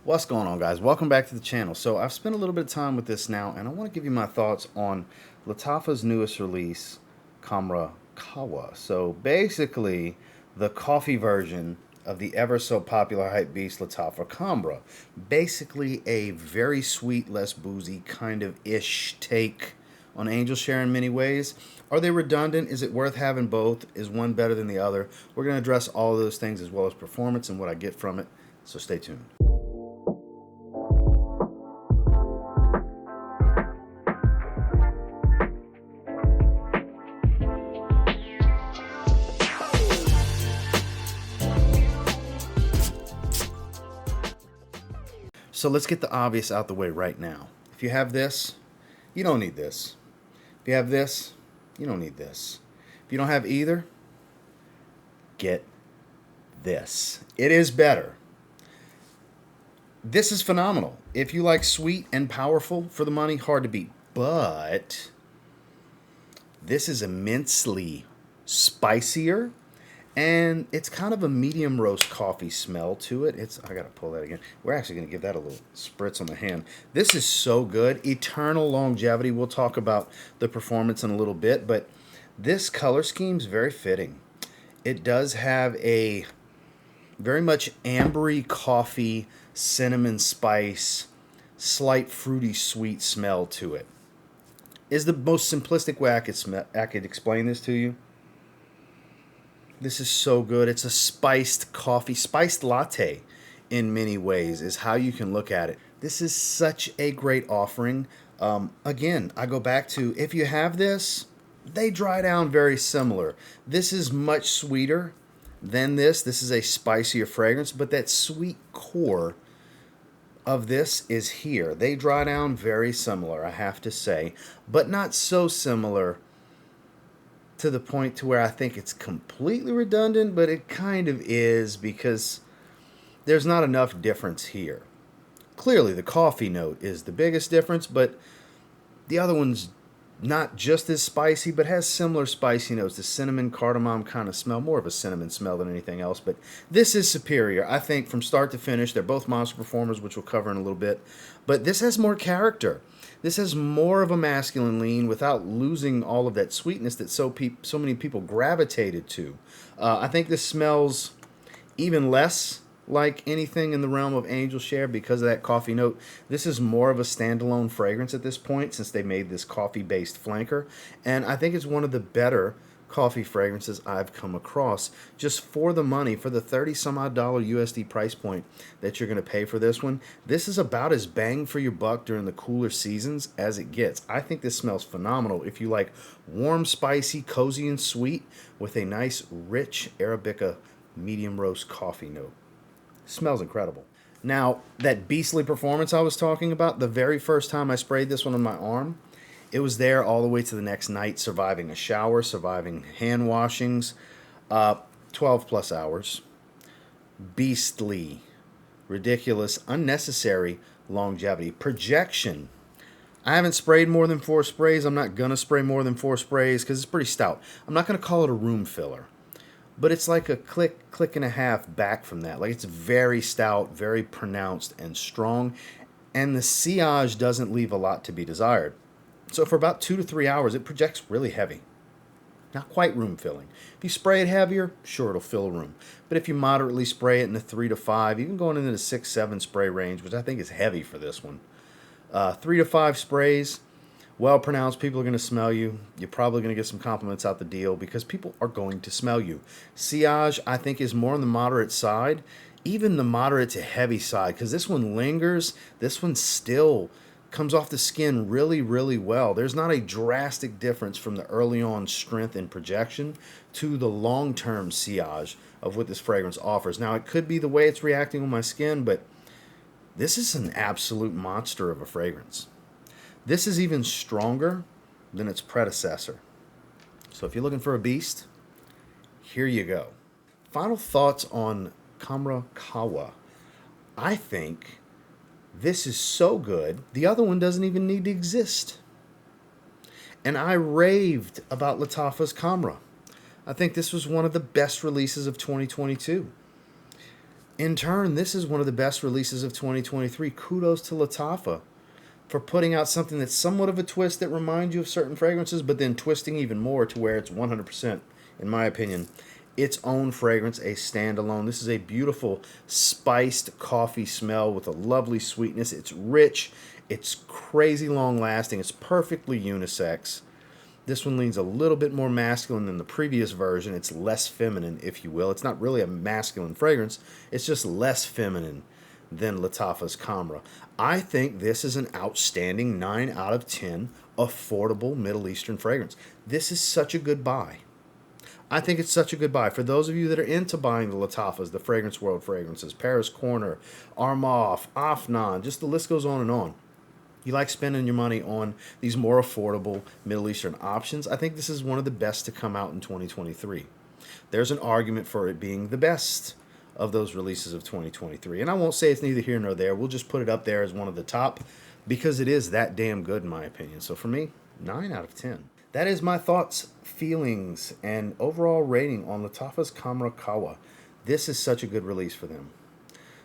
What's going on, guys? Welcome back to the channel. So I've spent a little bit of time with this now, and I want to give you my thoughts on Lattafa's newest release, Khamrah Qahwa. So basically, the coffee version of the ever so popular hype beast Lattafa Khamrah. Basically, a very sweet, less boozy kind of ish take on Angel Share in many ways. Are they redundant? Is it worth having both? Is one better than the other? We're going to address all of those things as well as performance and what I get from it. So stay tuned. So let's get the obvious out the way right now. If you have this, you don't need this. If you have this, you don't need this. If you don't have either, get this. It is better. This is phenomenal. If you like sweet and powerful for the money, hard to beat. But this is immensely spicier, and it's kind of a medium roast coffee smell to it. I gotta pull that again. We're actually gonna give that a little spritz on the hand. This is so good. Eternal longevity. We'll talk about the performance in a little bit, but this color scheme is very fitting. It does have a very much ambery coffee, cinnamon spice, slight fruity sweet smell to it. Is the most simplistic way I could explain this to you. This is so good. It's a spiced coffee, spiced latte in many ways is how you can look at it. This is such a great offering. Again, I go back to, if you have this, they dry down very similar. This is much sweeter than this. This is a spicier fragrance, but that sweet core of this is here. They dry down very similar, I have to say, but not so similar to the point to where I think it's completely redundant, but it kind of is because there's not enough difference here. Clearly, the coffee note is the biggest difference, but the other one's not just as spicy, but has similar spicy notes. The cinnamon cardamom kind of smell, more of a cinnamon smell than anything else, but this is superior. I think from start to finish, they're both monster performers, which we'll cover in a little bit, but this has more character. This has more of a masculine lean without losing all of that sweetness that so many people gravitated to. I think this smells even less like anything in the realm of Angel Share because of that coffee note. This is more of a standalone fragrance at this point since they made this coffee-based flanker. And I think it's one of the better coffee fragrances I've come across. Just for the money, for the 30 some odd dollar USD price point that you're going to pay for this one, this is about as bang for your buck during the cooler seasons as it gets. I think this smells phenomenal if you like warm, spicy, cozy, and sweet with a nice, rich Arabica medium roast coffee note. Smells incredible. Now, that beastly performance I was talking about, the very first time I sprayed this one on my arm, it was there all the way to the next night, surviving a shower, surviving hand washings, 12 plus hours. Beastly, ridiculous, unnecessary longevity. Projection. I haven't sprayed more than 4 sprays. I'm not going to spray more than 4 sprays because it's pretty stout. I'm not going to call it a room filler, but it's like a click and a half back from that. Like, it's very stout, very pronounced and strong, and the sillage doesn't leave a lot to be desired. So for about 2 to 3 hours, it projects really heavy. Not quite room filling. If you spray it heavier, sure, it'll fill a room. But if you moderately spray it in the 3 to 5, even going into the 6, 7 spray range, which I think is heavy for this one, 3 to 5 sprays, well pronounced, people are going to smell you. You're probably going to get some compliments out the deal because people are going to smell you. Sillage, I think, is more on the moderate side, even the moderate to heavy side, because this one lingers. This one still comes off the skin really, really well. There's not a drastic difference from the early on strength and projection to the long-term sillage of what this fragrance offers. Now, it could be the way it's reacting on my skin, but this is an absolute monster of a fragrance. This is even stronger than its predecessor. So if you're looking for a beast, here you go. Final thoughts on Khamrah Qahwa. I think this is so good, the other one doesn't even need to exist. And I raved about Lattafa's Khamrah. I think this was one of the best releases of 2022. In turn, this is one of the best releases of 2023. Kudos to Lattafa for putting out something that's somewhat of a twist that reminds you of certain fragrances, but then twisting even more to where it's 100%, in my opinion, its own fragrance, a standalone. This is a beautiful spiced coffee smell with a lovely sweetness. It's rich, it's crazy long lasting, it's perfectly unisex. This one leans a little bit more masculine than the previous version. It's less feminine, if you will. It's not really a masculine fragrance. It's just less feminine than Lattafa's Khamrah. I think this is an outstanding 9 out of 10 affordable Middle Eastern fragrance. This is such a good buy. I think it's such a good buy. For those of you that are into buying the Lattafas, the Fragrance World fragrances, Paris Corner, Armaf, Afnan, just the list goes on and on. You like spending your money on these more affordable Middle Eastern options, I think this is one of the best to come out in 2023. There's an argument for it being the best of those releases of 2023. And I won't say it's neither here nor there. We'll just put it up there as one of the top because it is that damn good in my opinion. So for me, 9 out of 10. That is my thoughts, feelings, and overall rating on Lattafa's Khamrah Qahwa. This is such a good release for them.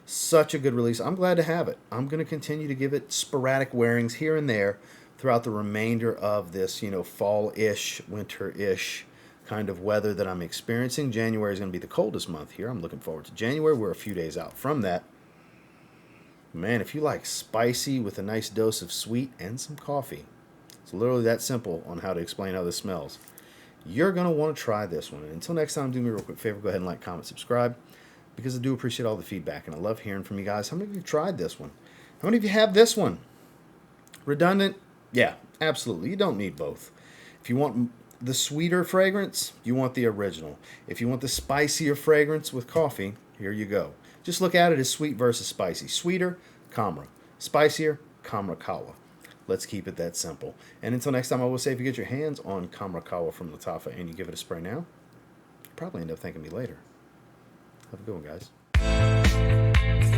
Such a good release. I'm glad to have it. I'm going to continue to give it sporadic wearings here and there throughout the remainder of this, fall-ish, winter-ish kind of weather that I'm experiencing. January is going to be the coldest month here. I'm looking forward to January. We're a few days out from that. Man, if you like spicy with a nice dose of sweet and some coffee, it's literally that simple on how to explain how this smells. You're going to want to try this one. And until next time, do me a real quick favor. Go ahead and like, comment, subscribe. Because I do appreciate all the feedback, and I love hearing from you guys. How many of you tried this one? How many of you have this one? Redundant? Yeah, absolutely. You don't need both. If you want the sweeter fragrance, you want the original. If you want the spicier fragrance with coffee, here you go. Just look at it as sweet versus spicy. Sweeter, Khamrah. Spicier, Khamrah Qahwa. Let's keep it that simple. And until next time, I will say if you get your hands on Khamrah Qahwa from Lattafa and you give it a spray now, you'll probably end up thanking me later. Have a good one, guys.